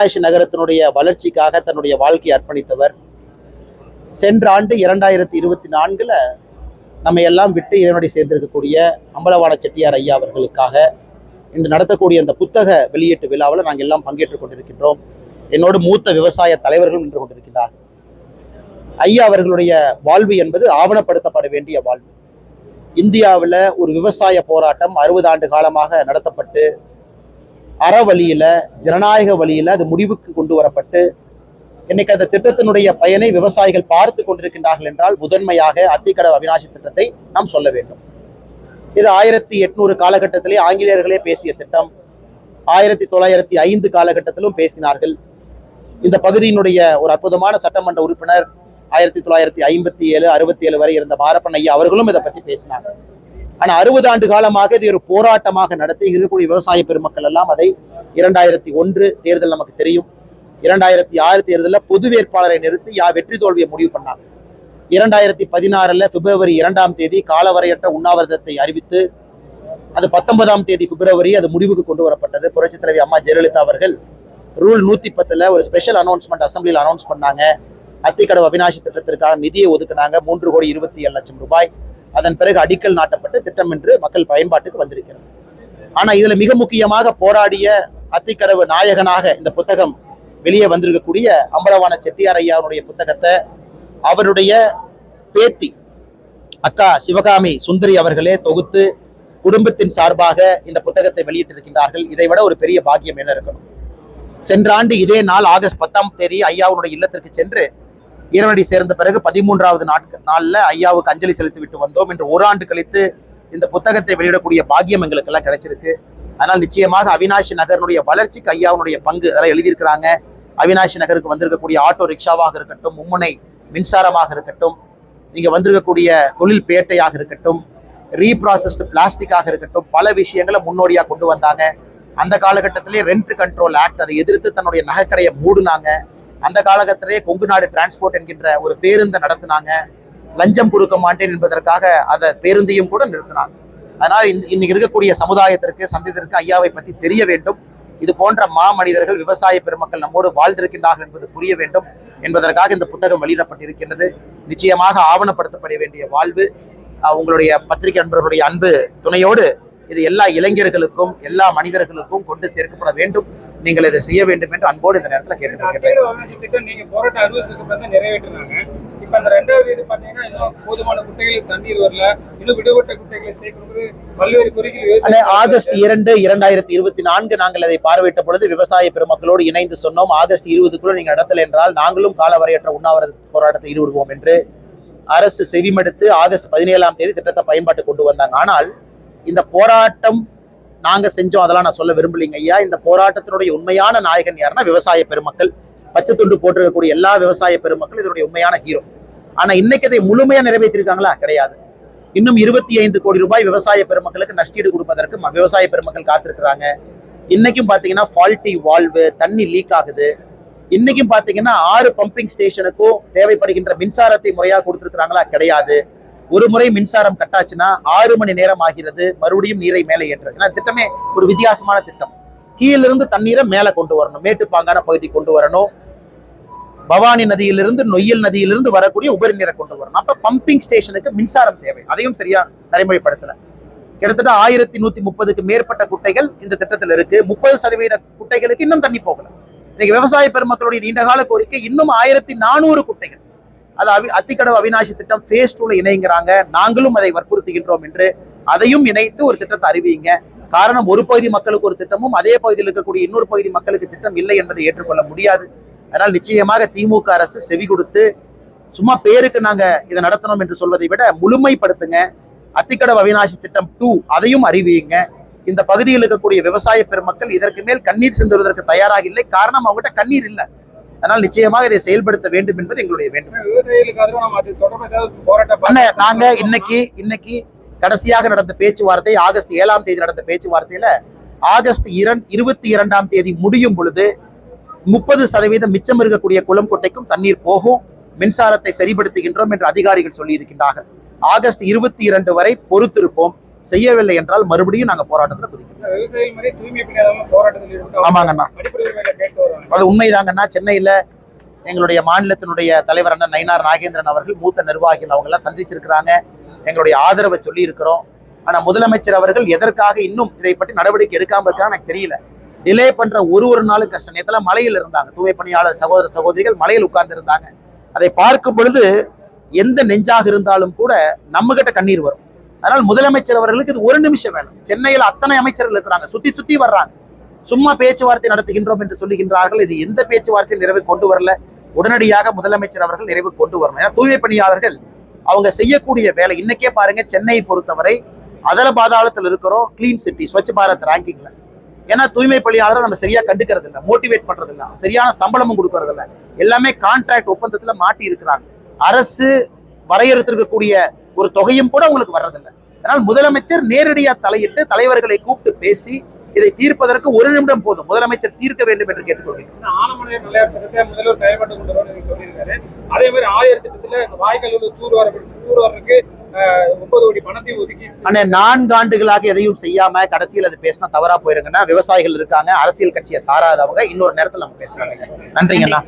அவிநாசி நகரத்தினுடைய வளர்ச்சிக்காக தன்னுடைய வாழ்க்கையை அர்ப்பணித்தவர். சென்ற ஆண்டு 2024 நம்ம எல்லாம் விட்டு இறைவனடி சேர்ந்திருக்கக்கூடிய அம்பலவாண செட்டியார் ஐயா அவர்களுக்காக இன்று நடத்தக்கூடிய அந்த புத்தக வெளியீட்டு விழாவில் நாங்கள் எல்லாம் பங்கேற்றுக் கொண்டிருக்கின்றோம். என்னோடு மூத்த விவசாய தலைவர்களும் நின்று கொண்டிருக்கிறார். ஐயா அவர்களுடைய வாழ்வு என்பது ஆவணப்படுத்தப்பட வேண்டிய வாழ்வு. இந்தியாவில் ஒரு விவசாய போராட்டம் 60 ஆண்டு காலமாக நடத்தப்பட்டு அறவழியில ஜனநாயக வழியில அது முடிவுக்கு கொண்டு வரப்பட்டு இன்னைக்கு அந்த திட்டத்தினுடைய பயனை விவசாயிகள் பார்த்து கொண்டிருக்கின்றார்கள் என்றால் முதன்மையாக அத்திக்கடவு அவிநாசி திட்டத்தை நாம் சொல்ல வேண்டும். இது 1800 காலகட்டத்திலே ஆங்கிலேயர்களே பேசிய திட்டம். 1905 காலகட்டத்திலும் பேசினார்கள். இந்த பகுதியினுடைய ஒரு அற்புதமான சட்டமன்ற உறுப்பினர் 1957, 67 வரை இருந்த மாரப்பன் ஐயா அவர்களும் இதை பற்றி பேசினாங்க. ஆனா 60 ஆண்டு காலமாக இது ஒரு போராட்டமாக நடத்தி இருக்கக்கூடிய விவசாய பெருமக்கள் எல்லாம் அதை 2001 தேர்தல் நமக்கு தெரியும். 2006 தேர்தலில் பொது வேட்பாளரை நிறுத்தி வெற்றி தோல்வியை முடிவு பண்ணாங்க. 2016 பிப்ரவரி 2ஆம் தேதி காலவரையற்ற உண்ணாவிரதத்தை அறிவித்து அது 19ஆம் தேதி பிப்ரவரி அது முடிவுக்கு கொண்டு வரப்பட்டது. புரட்சித் தலைவி அம்மா ஜெயலலிதா அவர்கள் ரூல் 110 ஒரு ஸ்பெஷல் அனௌன்ஸ்மெண்ட் அசம்பிளியில் அனௌன்ஸ் பண்ணாங்க. அத்திக்கடவு அவிநாசி திட்டத்திற்கான நிதியை ஒதுக்கினாங்க 3,27,00,000 ரூபாய். அதன் பிறகு அடிக்கல் நாட்டப்பட்டு திட்டம் என்று மக்கள் பயன்பாட்டுக்கு வந்திருக்கிறது. ஆனா இதுல மிக முக்கியமாக போராடிய அத்திக்கடவு நாயகனாக இந்த புத்தகம் வெளியே வந்திருக்கக்கூடிய அம்பலவாண செட்டியார் ஐயாவுடைய புத்தகத்தை அவருடைய பேத்தி அக்கா சிவகாமி சுந்தரி அவர்களே தொகுத்து குடும்பத்தின் சார்பாக இந்த புத்தகத்தை வெளியிட்டிருக்கின்றார்கள். இதை விட ஒரு பெரிய பாக்கியம் என்ன இருக்கணும்? சென்ற ஆண்டு இதே நாள் ஆகஸ்ட் 10ஆம் தேதி ஐயாவுடைய இல்லத்திற்கு சென்று இறைவனடி சேர்ந்த பிறகு 13வது நாள்ல ஐயாவுக்கு அஞ்சலி செலுத்தி விட்டு வந்தோம். என்று ஒரு ஆண்டு கழித்து இந்த புத்தகத்தை வெளியிடக்கூடிய பாக்கியம் எங்களுக்கு எல்லாம் கிடைச்சிருக்கு. அதனால் நிச்சயமாக அவிநாசி நகரனுடைய வளர்ச்சிக்கு ஐயாவுடைய பங்கு அதெல்லாம் எழுதியிருக்கிறாங்க. அவிநாசி நகருக்கு வந்திருக்கக்கூடிய ஆட்டோ ரிக்ஷாவாக இருக்கட்டும், மும்முனை மின்சாரமாக இருக்கட்டும், நீங்க வந்திருக்கக்கூடிய தொழில் பேட்டையாக இருக்கட்டும், ரீப்ராசஸ்டு பிளாஸ்டிக்காக இருக்கட்டும், பல விஷயங்களை முன்னோடியாக கொண்டு வந்தாங்க. அந்த காலகட்டத்திலே ரெண்ட் கண்ட்ரோல் ஆக்ட் அதை எதிர்த்து தன்னுடைய நகைக்கடையை மூடுனாங்க. அந்த காலகட்டத்திலே கொங்கு நாடு டிரான்ஸ்போர்ட் என்கின்ற ஒரு பேருந்தை நடத்தினாங்க. லஞ்சம் கொடுக்க மாட்டேன் என்பதற்காக அதை பேருந்தையும் கூட நிறுத்தினாங்க. அதனால் இன்னைக்கு இருக்கக்கூடிய சமுதாயத்திற்கு சந்ததிற்கு ஐயாவை பற்றி தெரிய வேண்டும். இது போன்ற மாமனிதர்கள் விவசாய பெருமக்கள் நம்மோடு வாழ்ந்திருக்கின்றார்கள் என்பது புரிய வேண்டும் என்பதற்காக இந்த புத்தகம் வெளியிடப்பட்டிருக்கின்றது. நிச்சயமாக ஆவணப்படுத்தப்பட வேண்டிய வாழ்வு. உங்களுடைய பத்திரிகை நண்பர்களுடைய அன்பு துணையோடு இது எல்லா இளைஞர்களுக்கும் எல்லா மனிதர்களுக்கும் கொண்டு சேர்க்கப்பட வேண்டும். நீங்கள் இதை செய்ய வேண்டும் என்று அன்போடு இந்த நேரத்தில் கேட்டுக்கொள்கிறேன். ஆகஸ்ட் 2, 2024 நாங்கள் அதை பார்வையிட்ட பொழுது விவசாய பெருமக்களோடு இணைந்து சொன்னோம், ஆகஸ்ட் 20க்குள்ள நீங்க நடத்தல என்றால் நாங்களும் காலவரையற்ற உண்ணாவிரத போராட்டத்தை ஈடுபடுவோம் என்று. அரசு செவிமடுத்து ஆகஸ்ட் 17ஆம் தேதி திட்டத்தை பயன்பாட்டு கொண்டு வந்தாங்க. ஆனால் இந்த போராட்டம் நாங்க செஞ்சோம் அதெல்லாம் நான் சொல்ல விரும்பலைங்க ஐயா. இந்த போராட்டத்தினுடைய உண்மையான நாயகன் யாருன்னா விவசாய பெருமக்கள். பச்சை துண்டு போட்டிருக்கக்கூடிய எல்லா விவசாய பெருமக்கள் இதனுடைய உண்மையான ஹீரோ. ஆனா இன்னைக்கு அதை முழுமையா நிறைவேற்றிருக்காங்களா? கிடையாது. இன்னும் 25 கோடி ரூபாய் விவசாய பெருமக்களுக்கு நஷ்டீடு கொடுப்பதற்கு விவசாய பெருமக்கள் காத்திருக்கிறாங்க. இன்னைக்கும் பாத்தீங்கன்னா ஃபால்ட்டி வால்வு, தண்ணி லீக் ஆகுது. இன்னைக்கும் பாத்தீங்கன்னா 6 பம்பிங் ஸ்டேஷனுக்கும் தேவைப்படுகின்ற மின்சாரத்தை முறையாக கொடுத்திருக்கிறாங்களா? கிடையாது. ஒரு முறை மின்சாரம் கட்டாச்சுன்னா 6 மணி நேரம் ஆகிறது மறுபடியும் நீரை மேலே ஏற்றது. ஏன்னா திட்டமே ஒரு வித்தியாசமான திட்டம். கீழிருந்து தண்ணீரை மேலே கொண்டு வரணும், மேட்டுப்பாங்கான பகுதி கொண்டு வரணும், பவானி நதியிலிருந்து நொய்யல் நதியிலிருந்து வரக்கூடிய உபரி நீரை கொண்டு வரணும். அப்ப பம்பிங் ஸ்டேஷனுக்கு மின்சாரம் தேவை. அதையும் சரியா நடைமுறைப்படுத்தல. கிட்டத்தட்ட 1130க்கு மேற்பட்ட குட்டைகள் இந்த திட்டத்தில் இருக்கு. 30% குட்டைகளுக்கு இன்னும் தண்ணி போகல. இன்னைக்கு விவசாய பெருமக்களுடைய நீண்டகால கோரிக்கை இன்னும் 1400 குட்டைகள். அது அத்திக்கடவு அவிநாசி திட்டம் phase 2ல இணைங்கிறாங்க. நாங்களும் அதை வற்புறுத்துகின்றோம் என்று அதையும் இணைத்து ஒரு திட்டத்தை அறிவிங்க. காரணம், ஒரு பகுதி மக்களுக்கு ஒரு திட்டமும் அதே பகுதியில் இருக்கக்கூடிய இன்னொரு பகுதி மக்களுக்கு திட்டம் இல்லை என்பதை ஏற்றுக்கொள்ள முடியாது. அதனால் நிச்சயமாக திமுக அரசு செவி கொடுத்து சும்மா பேருக்கு நாங்க இதை நடத்தணும் என்று சொல்வதை விட முழுமைப்படுத்துங்க. அத்திக்கடவு அவிநாசி திட்டம் 2 அதையும் அறிவியுங்க. இந்த பகுதியில் இருக்கக்கூடிய விவசாய பெருமக்கள் இதற்கு மேல் கண்ணீர் சிந்துவதற்கு தயாராக இல்லை. காரணம், அவங்ககிட்ட கண்ணீர் இல்லை. அதனால் நிச்சயமாக இதை செயல்படுத்த வேண்டும் என்பது எங்களுடைய வேண்டும். நாங்க இன்னைக்கு கடைசியாக நடந்த பேச்சுவார்த்தை ஆகஸ்ட் 7ஆம் தேதி நடந்த பேச்சுவார்த்தையில ஆகஸ்ட் 22ஆம் தேதி முடியும் பொழுது 30% மிச்சம் இருக்கக்கூடிய குளம் குட்டைக்கும் தண்ணீர் போகும், மின்சாரத்தை சரிபடுத்துகின்றோம் என்று அதிகாரிகள் சொல்லி இருக்கின்றார்கள். ஆகஸ்ட் 22 வரை பொறுத்திருப்போம். செய்யவில்லை என்றால் மறுபடியும் நாங்க போராட்டத்துல குதிக்கிறோம். விவசாயிகள் மாதிரி தூய்மை பணியாளர்கள் போராட்டத்தில் ஈடுபட்டு ஆமாங்கண்ணா, அடிப்படை உரிமைகளை கேட்டு வருவாங்க. அது உண்மைதாங்கண்ணா. சென்னையில எங்களுடைய மாநிலத்தினுடைய தலைவர் அண்ணன் நயினார் நாகேந்திரன் அவர்கள், மூத்த நிர்வாகிகள் அவங்க எல்லாம் சந்திச்சிருக்கிறாங்க. எங்களுடைய ஆதரவை சொல்லி இருக்கிறோம். ஆனா முதலமைச்சர் அவர்கள் எதற்காக இன்னும் இதை பற்றி நடவடிக்கை எடுக்காம இருக்கான்னு எனக்கு தெரியல. டிலே பண்ற ஒரு நாளும் கஷ்டம். நேத்துல மலையில் இருந்தாங்க தூய்மை பணியாளர் சகோதர சகோதரிகள், மலையில் உட்கார்ந்து இருந்தாங்க. அதை பார்க்கும் பொழுது எந்த நெஞ்சாக இருந்தாலும் கூட நம்ம கிட்ட கண்ணீர் வரும். அதனால் முதலமைச்சர் அவர்களுக்கு இது ஒரு நிமிஷம் வேணும். சென்னையில் அத்தனை அமைச்சர்கள் இருக்கிறாங்க, சுத்தி சுத்தி வர்றாங்க. சும்மா பேச்சுவார்த்தை நடத்துகின்றோம் என்று சொல்லுகின்றார்கள். இது எந்த பேச்சுவார்த்தையும் நிறைவு கொண்டு வரல. உடனடியாக முதலமைச்சர் அவர்கள் நிறைவு கொண்டு வரணும். ஏன்னா தூய்மை பணியாளர்கள் அவங்க செய்யக்கூடிய வேலை இன்னைக்கே பாருங்க. சென்னையை பொறுத்தவரை அதல பாதாளத்தில் இருக்கிறோம் கிளீன் சிட்டி, ஸ்வச் பாரத் ரேங்கிங்ல. ஏன்னா தூய்மை பணியாளரை நம்ம சரியா கண்டுக்கிறது இல்லை, மோட்டிவேட் பண்றது இல்லை, சரியான சம்பளமும் கொடுக்கறது இல்லை. எல்லாமே கான்ட்ராக்ட் ஒப்பந்தத்துல மாட்டி இருக்கிறாங்க. அரசு வரையறுத்திருக்கக்கூடிய ஒரு தொகையும் கூட உங்களுக்கு வர்றதில்லை. அதனால் முதலமைச்சர் நேரடியா தலையிட்டு தலைவர்களை கூப்பிட்டு பேசி இதை தீர்ப்பதற்கு ஒரு நிமிடம் போதும். முதலமைச்சர் தீர்க்க வேண்டும் என்று கேட்டுக்கொள்கிறேன். ஆலமலையார் நிலையார் திட்டத்தை முதல்வர் செயல்பட்டு கொண்டு வருவார் சொல்லியிருக்காரு. அதே மாதிரி ஆயிரம் திட்டத்துல வாய்க்கால் தூர்வாருக்கு 9 கோடி பணத்தை ஒதுக்கி 4 ஆண்டுகளாக எதையும் செய்யாம கடைசியில் அது பேசினா தவறா போயிருங்கன்னா, விவசாயிகள் இருக்காங்க, அரசியல் கட்சியை சாராதவங்க, இன்னொரு நேரத்தில் நம்ம பேசுறாங்க. நன்றிங்கண்ணா.